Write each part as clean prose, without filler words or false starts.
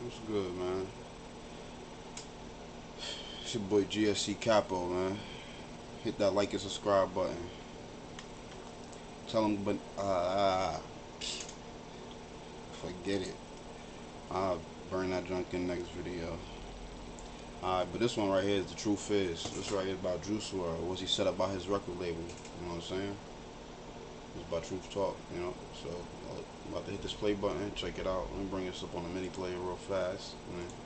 What's good, man? It's your boy GSECAPONE, man. Hit that like and subscribe button. Tell them, but forget it. I'll burn that junk in the next video. Alright, but this one right here is the truth is. This right here is about Juice WRLD. What's he said about his record label? You know what I'm saying? It's about truth talk, you know. So I'm about to hit this play button. Check it out. Let me bring this up on the mini player real fast.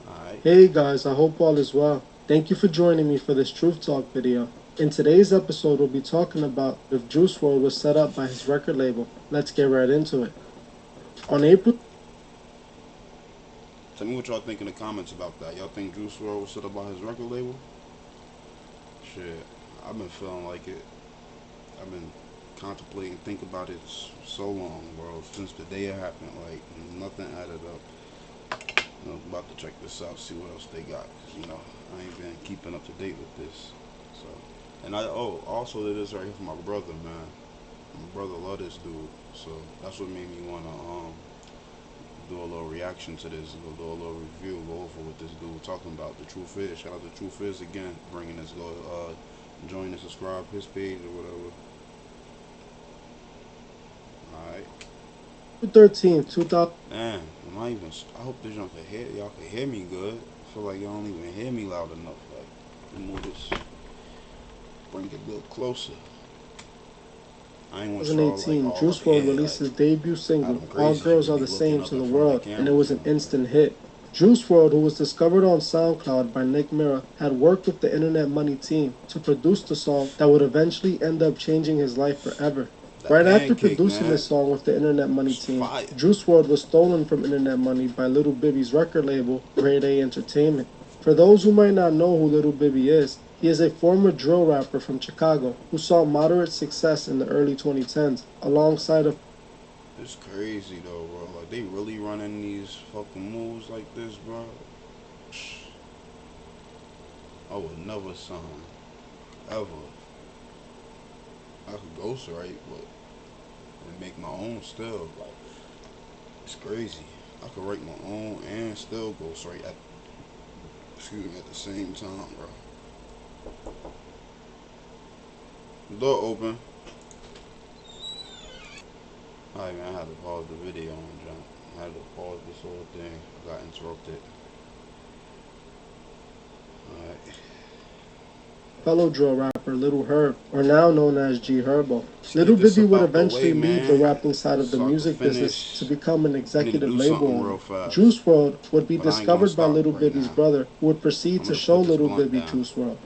Alright. Hey guys, I hope all is well. Thank you for joining me for this Truth Talk video. In today's episode, we'll be talking about if Juice WRLD was set up by his record label. Let's get right into it. On April... Tell me what y'all think in the comments about that. Y'all think Juice WRLD was set up by his record label? Shit, I've been feeling like it. I've been contemplating, think about it so long, bro. Since the day it happened, like nothing added up. You know, I'm about to check this out, see what else they got. Cause you know, I ain't been keeping up to date with this. So, and I also did this right here for my brother, man. My brother love this dude, so that's what made me wanna do a little reaction to this, do a little review, go over what this dude talking about. The truth is, shout out to Truth Is again, bringing this, join and subscribe his page or whatever. Alright. 13th, 2000... Man, I hope this y'all can hear me good. I feel like y'all don't even hear me loud enough. Like, move this, bring it a little closer. I ain't want y'all 2018, like all Juice up WRLD here, released like, his debut single, All crazy Girls to Are be the looking Same up to in the front of the world, and it camera, was you an know. instant hit. Juice WRLD, who was discovered on SoundCloud by Nick Mira, had worked with the Internet Money team to produce the song that would eventually end up changing his life forever. That Right after pancake, producing man, this song with the Internet Money it's team, fire. Juice WRLD was stolen from Internet Money by Little Bibby's record label, Grade A Entertainment. For those who might not know who Little Bibby is, he is a former drill rapper from Chicago who saw moderate success in the early 2010s alongside a... It's crazy though, bro. Like, they really running these fucking moves like this, bro. I would never sign, ever. I could ghostwrite, but and make my own still. Like, it's crazy. I could write my own and still ghostwrite at the same time, bro. Door open. Alright, man, I had to pause the video and jump. I had to pause this whole thing. I got interrupted. Alright. fellow drill rapper Little Herb, or now known as G Herbo. Let's Little get this Bibby up would out the eventually way, leave the man. rapping side of the So I can music business to finish. become an I need to executive do label something owner. real fast. Juice WRLD would be But I ain't gonna discovered by stop Little right Bibby's now. brother, who would proceed I'm to gonna show put this Little blunt Bibby down. Juice WRLD.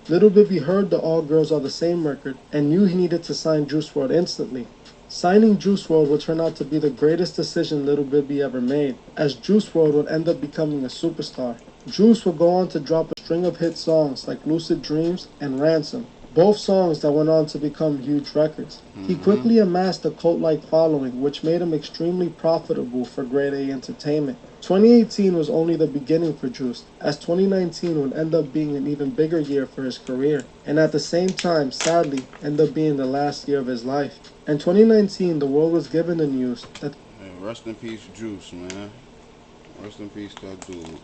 Little Bibby heard the All Girls Are the Same record and knew he needed to sign Juice WRLD instantly. Signing Juice WRLD would turn out to be the greatest decision Little Bibby ever made, as Juice WRLD would end up becoming a superstar. Juice would go on to drop a string of hit songs like Lucid Dreams and Ransom, both songs that went on to become huge records. He quickly amassed a cult-like following, which made him extremely profitable for Grade A Entertainment. 2018 was only the beginning for Juice, as 2019 would end up being an even bigger year for his career, and at the same time, sadly, end up being the last year of his life. In 2019, the world was given the news that... Hey, rest in peace, Juice, man. Rest in peace, that dude.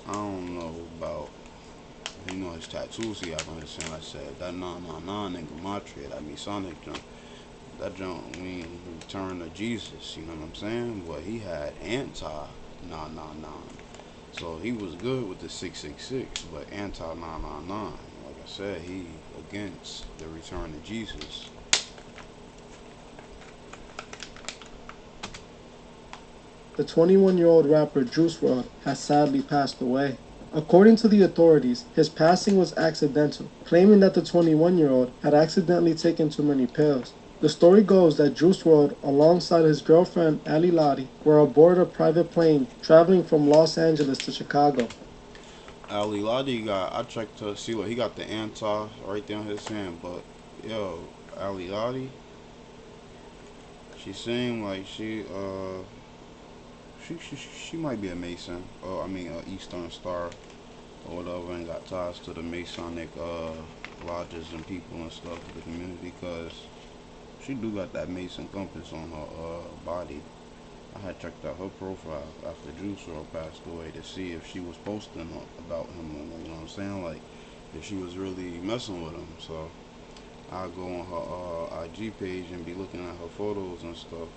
I don't know about, you know, his tattoos he have on his hand. I said, that 999 nigga Matra, that Masonic jump. That jump mean return to Jesus, you know what I'm saying? But he had anti-999. So he was good with the 666, but anti-999. Like I said, he against the return to Jesus. the 21-year-old rapper Juice WRLD has sadly passed away. According to the authorities, his passing was accidental, claiming that the 21-year-old had accidentally taken too many pills. The story goes that Juice WRLD, alongside his girlfriend Ali Lottie, were aboard a private plane traveling from Los Angeles to Chicago. Ali Ladi I checked to see what he got the anti right there on his hand, but yo, Ali Ladi, she seemed like she might be a Mason, or I mean a Eastern Star or whatever, and got ties to the Masonic lodges and people and stuff in the community, because she do got that Mason compass on her body. I had checked out her profile after Juice WRLD passed away to see if she was posting about him, you know what I'm saying? Like, if she was really messing with him. So I go on her IG page and be looking at her photos and stuff,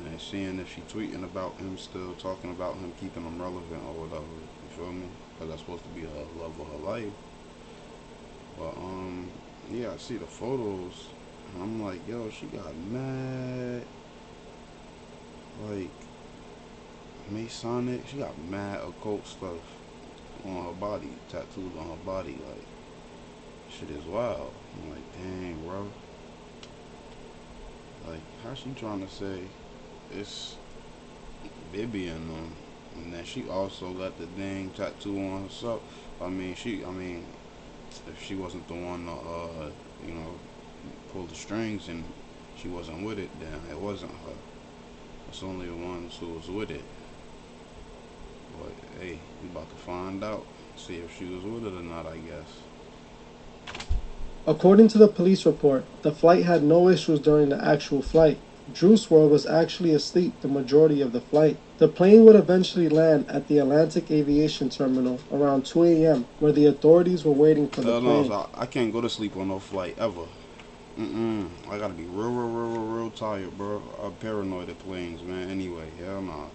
and seeing if she tweeting about him, still talking about him, keeping him relevant or whatever. You feel me? Because that's supposed to be the love of her life. But yeah, I see the photos, and I'm like, yo, she got mad, like, Masonic. She got mad occult stuff on her body, tattooed on her body. Like, shit is wild. I'm like, dang, bro. Like, how she trying to say it's Bibby and them, and then she also got the dang tattoo on herself. I mean, if she wasn't the one to, you know, pull the strings and she wasn't with it, then it wasn't her. It's only the ones who was with it. But hey, we about to find out. See if she was with it or not, I guess. According to the police report, the flight had no issues during the actual flight. Juice WRLD was actually asleep the majority of the flight. The plane would eventually land at the Atlantic Aviation Terminal around 2 a.m., where the authorities were waiting for the plane. No, I can't go to sleep on no flight ever. I gotta be real tired, bro. I'm paranoid at planes, man. Anyway, hell nah.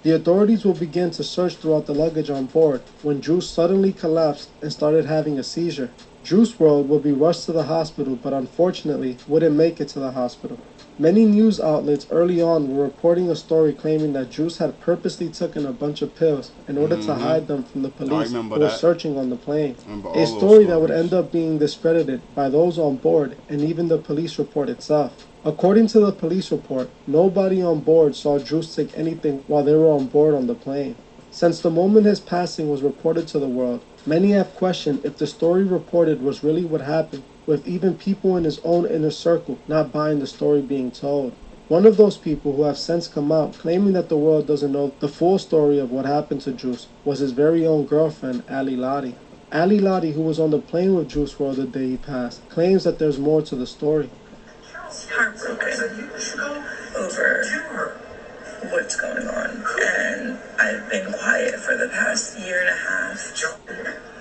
The authorities will begin to search throughout the luggage on board when Juice suddenly collapsed and started having a seizure. Juice WRLD will be rushed to the hospital, but unfortunately wouldn't make it to the hospital. Many news outlets early on were reporting a story claiming that Juice had purposely taken a bunch of pills in order to hide them from the police who were searching on the plane. A story that would end up being discredited by those on board and even the police report itself. According to the police report, nobody on board saw Juice take anything while they were on board on the plane. Since the moment his passing was reported to the world, many have questioned if the story reported was really what happened, with even people in his own inner circle not buying the story being told. One of those people who have since come out claiming that the world doesn't know the full story of what happened to Juice was his very own girlfriend, Ali Lottie. Ali Lottie, who was on the plane with Juice WRLD the day he passed, claims that there's more to the story. Heartbroken over what's going on, and I've been quiet for the past year and a half,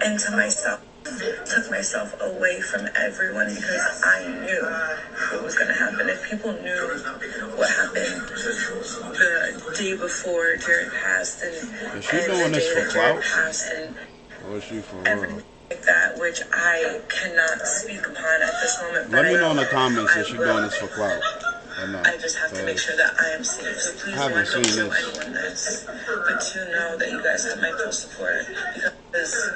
and took myself away from everyone because I knew what was going to happen. If people knew what happened the day before Jared passed, and doing this for clout? Or is she for real? Like that, which I cannot speak upon at this moment. Let me know in the comments if she's doing this for clout. I just have to make sure that I am safe. So please, Lord, don't show anyone this. But to know that you guys have my full support, because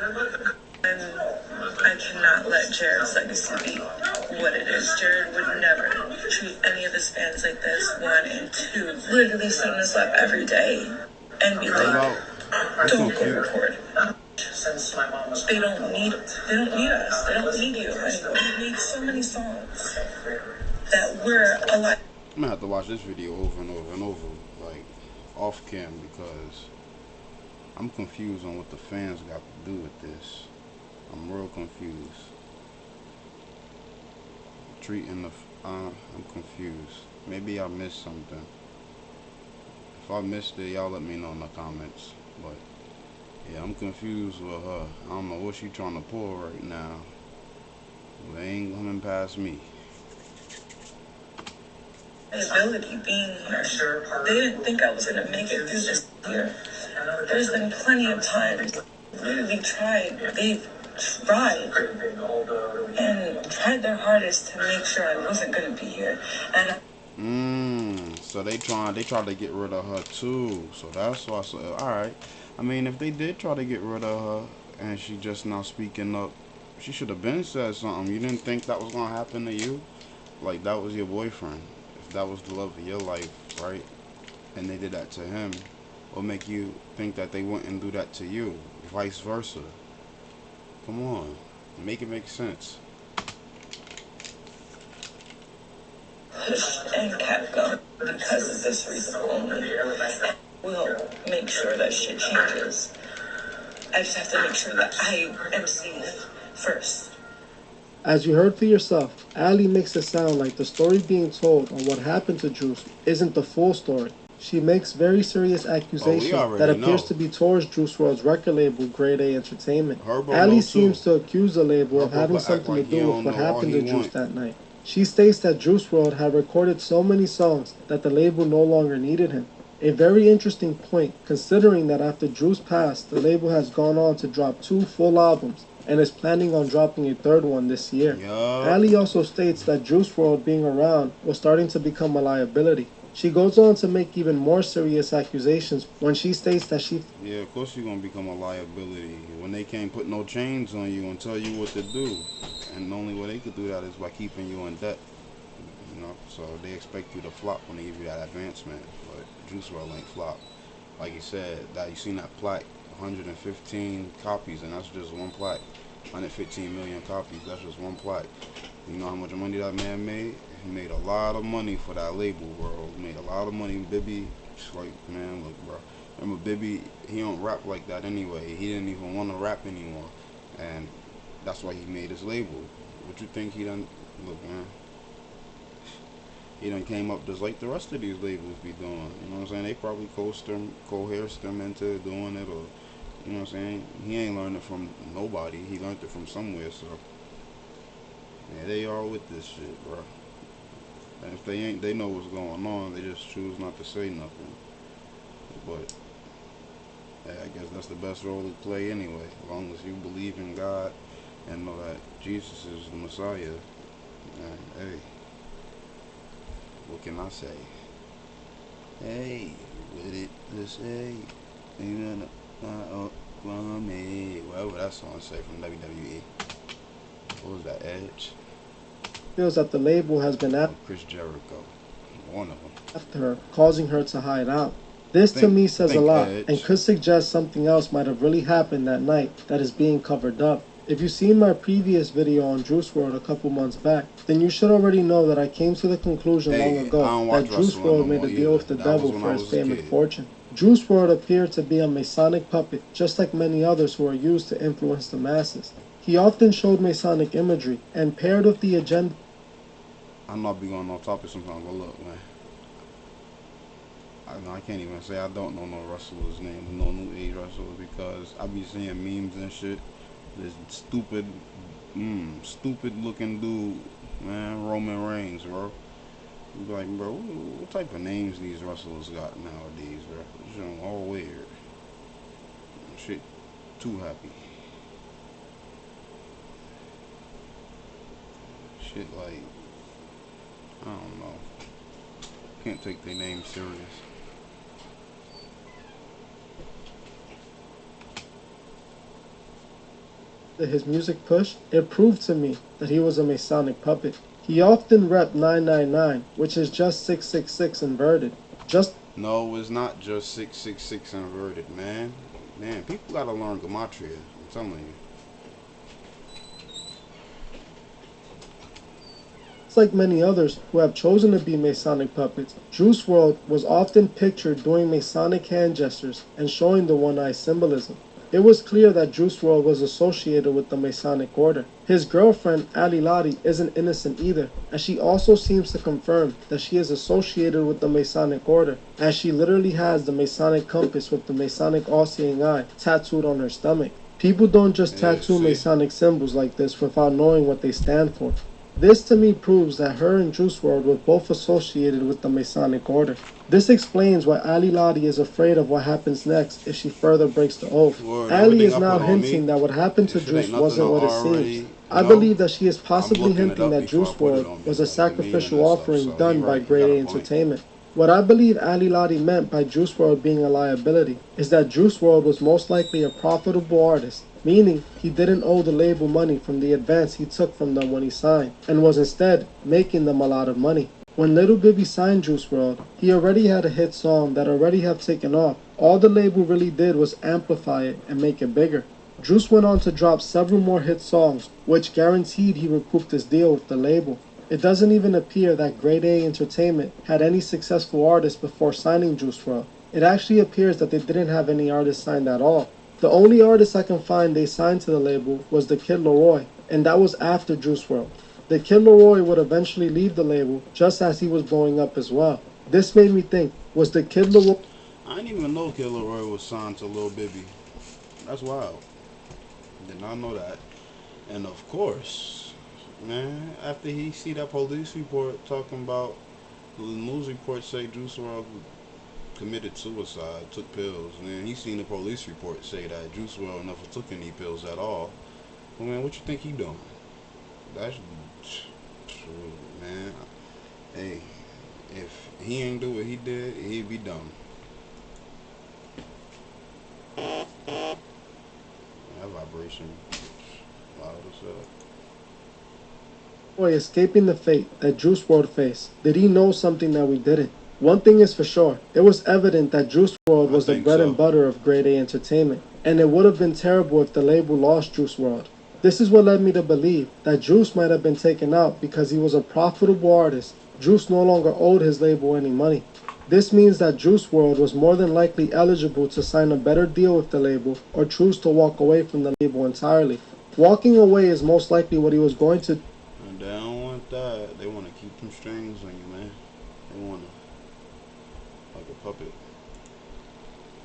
I cannot let Jared's legacy be what it is. Jared would never treat any of his fans like this. 1 and 2, literally send us up every day and be like, don't go record. They don't need us. They don't need you anymore. We make so many songs that we're alive. I'm gonna have to watch this video over and over and over, like off cam, because I'm confused on what the fans got to do with this. I'm real confused. I'm confused. Maybe I missed something. If I missed it, y'all let me know in the comments. But yeah, I'm confused with her. I don't know what she trying to pull right now. But they ain't coming past me. Ability being here. They didn't think I was gonna make it through this year. There's been plenty of times. Literally they've tried and tried their hardest to make sure I wasn't gonna be here. And so they tried to get rid of her too. So that's why I said, alright. I mean, if they did try to get rid of her and she just now speaking up, she should have been said something. You didn't think that was gonna happen to you? Like, that was your boyfriend. If that was the love of your life, right? And they did that to him, what make you think that they wouldn't do that to you? Vice versa. Come on, make it make sense. And kept going because of this reason only. We'll make sure that shit changes. I just have to make sure that I am safe first. As you heard for yourself, Ali makes it sound like the story being told on what happened to Juice isn't the full story. She makes very serious Oh, we accusations that already appears know. to be towards Juice WRLD's record label, Grade A Entertainment. Herbo Ali know too. seems to accuse the label of having Herbo act something to like he do with don't what know all happened he to Juice want. that night. She states that Juice WRLD had recorded so many songs that the label no longer needed him. A very interesting point, considering that after Juice passed, the label has gone on to drop 2 full albums and is planning on dropping a third one this year. Yup. Ali also states that Juice WRLD being around was starting to become a liability. She goes on to make even more serious accusations when she states that she Yeah, of course you're gonna become a liability when they can't put no chains on you and tell you what to do. And the only way they could do that is by keeping you in debt. So they expect you to flop when they give you that advancement. But Juice WRLD ain't flop. Like you said, that you seen that plaque, 115 copies, and that's just one plaque. 115 million copies, that's just one plaque. You know how much money that man made? He made a lot of money for that label, bro. He made a lot of money. Bibby, like, man, look, bro. Remember, Bibby, he don't rap like that anyway. He didn't even want to rap anymore. And that's why he made his label. What you think he done? Look, man. He done came up just like the rest of these labels be doing. You know what I'm saying? They probably coerced him into doing it, or, you know what I'm saying? He ain't learned it from nobody. He learned it from somewhere, so. Yeah, they all with this shit, bro. And if they ain't, they know what's going on. They just choose not to say nothing. But hey, I guess that's the best role to play anyway. As long as you believe in God and know that Jesus is the Messiah. And hey, what can I say? Hey, with it to say, even from me. Whatever that song say from WWE. What was that, Edge? feels that the label has been Or Chris Jericho? One of them. after her, causing her to hide out. This to me says a Think lot and Edge. could suggest something else might have really happened that night that is being covered up. If you've seen my previous video on Juice WRLD a couple months back, then you should already know that I came to the conclusion long Hey, I ago don't that watch Juice wrestling no WRLD made more a deal either. with the That was devil when for I his was a fame and kid. fortune. Juice WRLD appeared to be a Masonic puppet, just like many others who are used to influence the masses. He often showed Masonic imagery, and paired with the agenda I'm not be going on topic sometimes, but look, man. I can't even say I don't know no wrestlers' names, no new age wrestlers, because I be seeing memes and shit. This stupid looking dude, man, Roman Reigns, bro. You be like, bro, what type of names these wrestlers got nowadays, bro? Shit all weird. Shit, too happy. Shit like, I don't know. Can't take their names serious. his music push, it proved to me that he was a Masonic puppet. He often repped 999, which is just 666 inverted. Just No, it's not just 666 inverted, man. Man, people gotta learn gematria. I'm telling you. like many others who have chosen to be Masonic puppets, Juice WRLD was often pictured doing Masonic hand gestures and showing the one-eye symbolism. It was clear that Juice WRLD was associated with the Masonic order. His girlfriend, Ali Lottie, isn't innocent either, as she also seems to confirm that she is associated with the Masonic order, as she literally has the Masonic compass with the Masonic all-seeing eye tattooed on her stomach. People don't just Yeah, tattoo see? Masonic symbols like this without knowing what they stand for. This to me proves that her and Juice WRLD were both associated with the Masonic order. This explains why Ali Lottie is afraid of what happens next if she further breaks the oath. Word, Ali everything is I now put on hinting me, that what happened to if it ain't Juice nothing I wasn't what it seems. already I know, believe that she is I'm possibly looking it hinting up that before I Juice put it WRLD on me, was a like the meaning sacrificial and stuff. offering So he done by right, he Grade got A a point. Entertainment. What I believe Ali Lottie meant by Juice WRLD being a liability is that Juice WRLD was most likely a profitable artist, meaning he didn't owe the label money from the advance he took from them when he signed, and was instead making them a lot of money. When Little Bibby signed Juice WRLD, he already had a hit song that already had taken off. All the label really did was amplify it and make it bigger. Juice went on to drop several more hit songs, which guaranteed he recouped his deal with the label. It doesn't even appear that Grade A Entertainment had any successful artists before signing Juice WRLD. It actually appears that they didn't have any artists signed at all. The only artist I can find they signed to the label was the Kid Laroi, and that was after Juice WRLD. The Kid Laroi would eventually leave the label just as he was blowing up as well. This made me think, was the Kid Laroi... I didn't even know Kid Laroi was signed to Lil Bibby. That's wild. Did not know that. And of course, man, after he see that police report talking about the news report say Juice WRLD committed suicide, took pills, and then he seen the police report say that Juice WRLD never took any pills at all. Well, man, what you think he doing? That's true, man. Hey, if he ain't do what he did, he'd be dumb. That vibration, loud as hell. escaping the fate that Juice WRLD faced? Did he know something that we didn't? One thing is for sure, it was evident that Juice WRLD I was the think bread and so. butter of Grade A Entertainment, and it would have been terrible if the label lost Juice WRLD. This is what led me to believe that Juice might have been taken out because he was a profitable artist. Juice no longer owed his label any money. This means that Juice WRLD was more than likely eligible to sign a better deal with the label or choose to walk away from the label entirely. Walking away is most likely what he was going to And they don't want that. They want to keep them strings on you, man. They want to, like a puppet.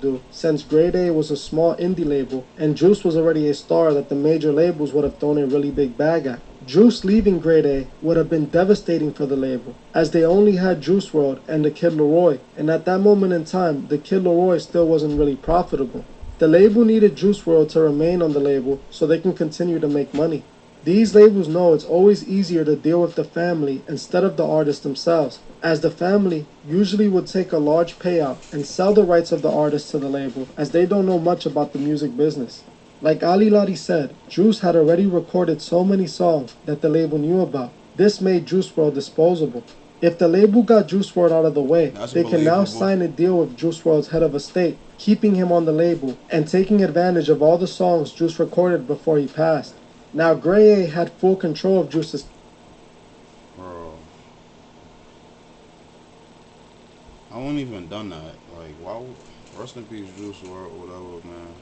do, since Grade A was a small indie label and Juice was already a star that the major labels would have thrown a really big bag at. Juice leaving Grade A would have been devastating for the label, as they only had Juice WRLD and the Kid Laroi, and at that moment in time, the Kid Laroi still wasn't really profitable. The label needed Juice WRLD to remain on the label so they can continue to make money. These labels know it's always easier to deal with the family instead of the artists themselves, as the family usually would take a large payout and sell the rights of the artist to the label, as they don't know much about the music business. Like Ali Ladi said, Juice had already recorded so many songs that the label knew about. This made Juice WRLD disposable. If the label got Juice WRLD out of the way, That's they can now believable. sign a deal with Juice WRLD's head of estate, keeping him on the label and taking advantage of all the songs Juice recorded before he passed. Now Grey A had full control of Juice's... Bro, I wouldn't even done that. Like, why would, rest in peace, Juice WRLD, whatever, man.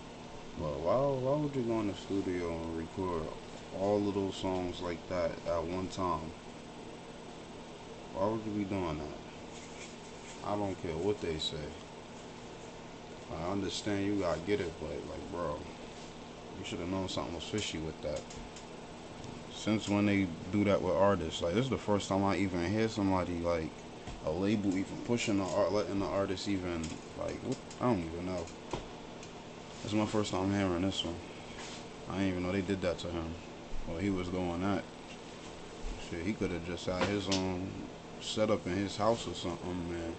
But why would you go in the studio and record all of those songs like that at one time? Why would you be doing that? I don't care what they say. I understand you gotta get it, but like, bro, you should have known something was fishy with that. Since when they do that with artists? Like, this is the first time I even hear somebody like a label even pushing the art, letting the artist even like, what? I don't even know. This is my first time hearing this one. I didn't even know they did that to him. Well, he was doing that. Shit, he could have just had his own setup in his house or something, man.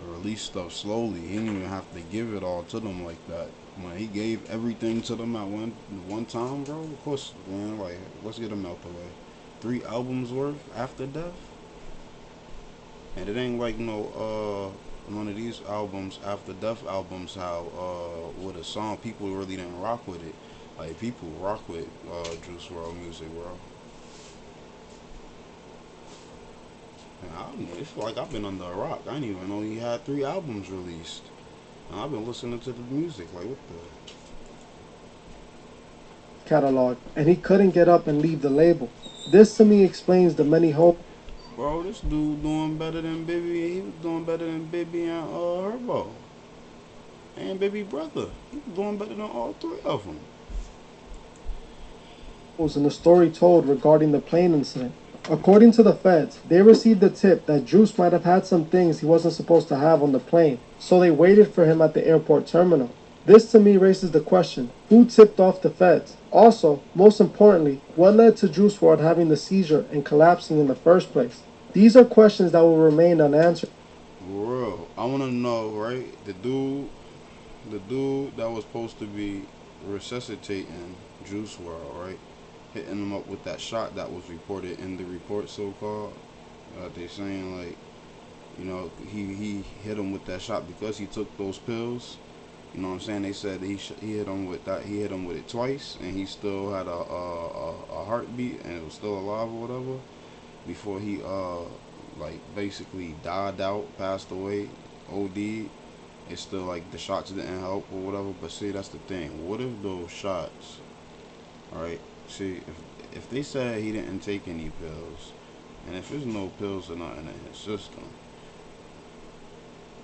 Release stuff slowly. He didn't even have to give it all to them like that. When he gave everything to them at one time, bro, of course, man, like, let's get him out the way. 3 albums worth after death? And it ain't like no, one of these albums, after death albums, how, with a song, people really didn't rock with it. Like, people rock with, Juice WRLD music, bro. And I don't know, it's like I've been under a rock. I didn't even know he had 3 albums released. And I've been listening to the music, like, what the... catalog, and he couldn't get up and leave the label. This to me explains the many hopes. Bro, this dude doing better than Bibby. He was doing better than Bibby and Herbo. And Bibby brother. He was doing better than all 3 of them. In the story told regarding the plane incident. According to the feds, they received a tip that Juice might have had some things he wasn't supposed to have on the plane, so they waited for him at the airport terminal. This to me raises the question, who tipped off the feds? Also, most importantly, what led to Juice WRLD having the seizure and collapsing in the first place? These are questions that will remain unanswered. For real. I want to know, right? The dude that was supposed to be resuscitating Juice WRLD, right? Hitting him up with that shot that was reported in the report, so called. They saying like, you know, he hit him with that shot because he took those pills. You know what I'm saying? They said he hit him with that. He hit him with it twice, and he still had a heartbeat, and it was still alive or whatever. Before he like basically died out, passed away, OD'd. it's still like the shots didn't help or whatever. But see, that's the thing. What if those shots, right? See, if they said he didn't take any pills, and if there's no pills or nothing in his system,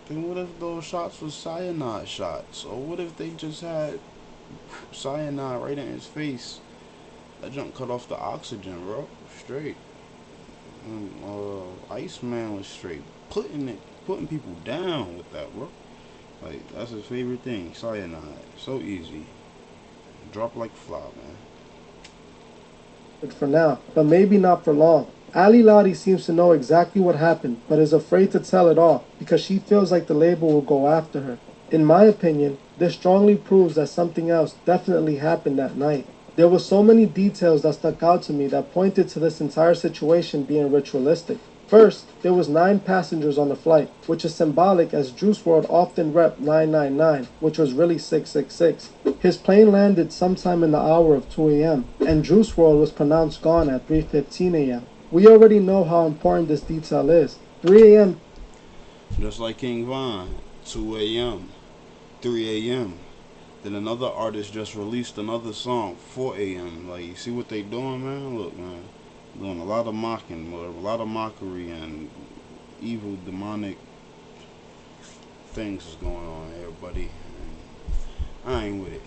then what if those shots was cyanide shots? Or what if they just had cyanide right in his face? That junk cut off the oxygen, bro. Straight. And, Iceman was straight putting people down with that, bro. Like, that's his favorite thing, cyanide. So easy. Drop like a fly, man. For now, but maybe not for long. Ali Lottie seems to know exactly what happened, but is afraid to tell it all because she feels like the label will go after her. In my opinion, this strongly proves that something else definitely happened that night. There were so many details that stuck out to me that pointed to this entire situation being ritualistic. First, there was 9 passengers on the flight, which is symbolic as Juice WRLD often repped 999, which was really 666. His plane landed sometime in the hour of 2 a.m., and Juice WRLD was pronounced gone at 3:15 a.m. We already know how important this detail is. 3 a.m. Just like King Von, 2 a.m., 3 a.m. Then another artist just released another song, 4 a.m. Like, you see what they doing, man? Look, man. Doing a lot of mocking, a lot of mockery and evil, demonic things is going on here, buddy. And I ain't with it.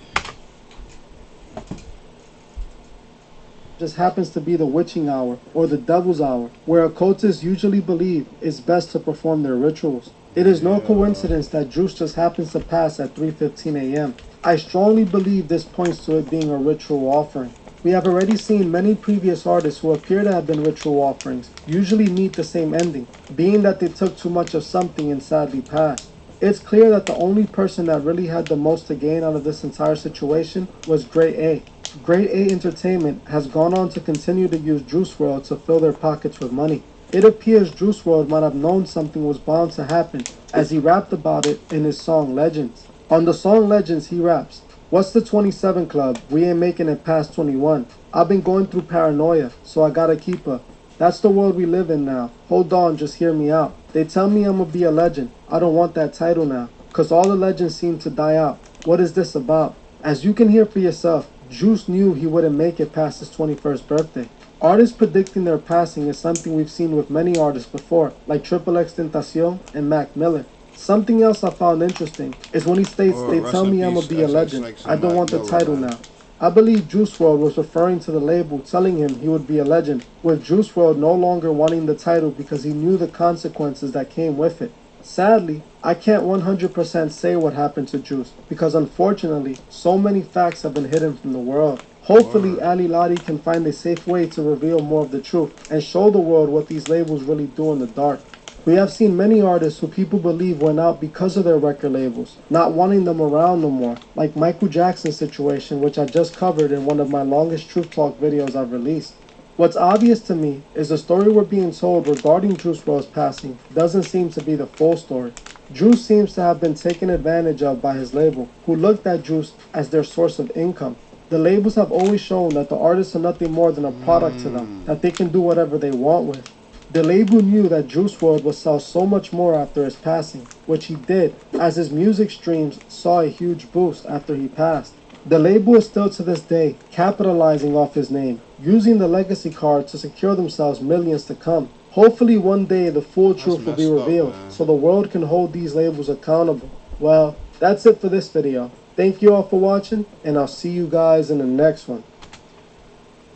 Just happens to be the witching hour, or the devil's hour, where occultists usually believe it's best to perform their rituals. It is no coincidence that Juice just happens to pass at 3:15 a.m. I strongly believe this points to it being a ritual offering. We have already seen many previous artists who appear to have been ritual offerings usually meet the same ending, being that they took too much of something and sadly passed. It's clear that the only person that really had the most to gain out of this entire situation was Grade A. Grade A Entertainment has gone on to continue to use Juice WRLD to fill their pockets with money. It appears Juice WRLD might have known something was bound to happen, as he rapped about it in his song Legends. On the song Legends, he raps, "What's the 27 club? We ain't making it past 21. I've been going through paranoia, so I gotta keep her. That's the world we live in now. Hold on, just hear me out. They tell me I'ma be a legend. I don't want that title now, cause all the legends seem to die out. What is this about?" As you can hear for yourself, Juice knew he wouldn't make it past his 21st birthday. Artists predicting their passing is something we've seen with many artists before, like XXXTentacion and Mac Miller. Something else I found interesting is when he states, "They tell me I'ma be a legend. I don't want the title now." I believe Juice WRLD was referring to the label telling him he would be a legend, with Juice WRLD no longer wanting the title because he knew the consequences that came with it. Sadly, I can't 100% say what happened to Juice because unfortunately, so many facts have been hidden from the world. Hopefully, Ali Lottie can find a safe way to reveal more of the truth and show the world what these labels really do in the dark. We have seen many artists who people believe went out because of their record labels, not wanting them around no more, like Michael Jackson's situation, which I just covered in one of my longest Truth Talk videos I've released. What's obvious to me is the story we're being told regarding Juice WRLD's passing doesn't seem to be the full story. Juice seems to have been taken advantage of by his label, who looked at Juice as their source of income. The labels have always shown that the artists are nothing more than a product to them, that they can do whatever they want with. The label knew that Juice WRLD would sell so much more after his passing, which he did, as his music streams saw a huge boost after he passed. The label is still to this day capitalizing off his name, using the legacy card to secure themselves millions to come. Hopefully one day the full truth will be revealed, so the world can hold these labels accountable. Well, that's it for this video. Thank you all for watching, and I'll see you guys in the next one.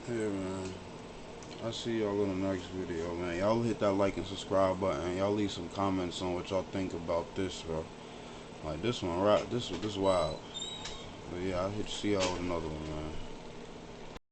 Yeah, man. I'll see y'all in the next video, man. Y'all hit that like and subscribe button. Y'all leave some comments on what y'all think about this, bro. Like, this one, right? This wild. But yeah, I'll see y'all with another one, man.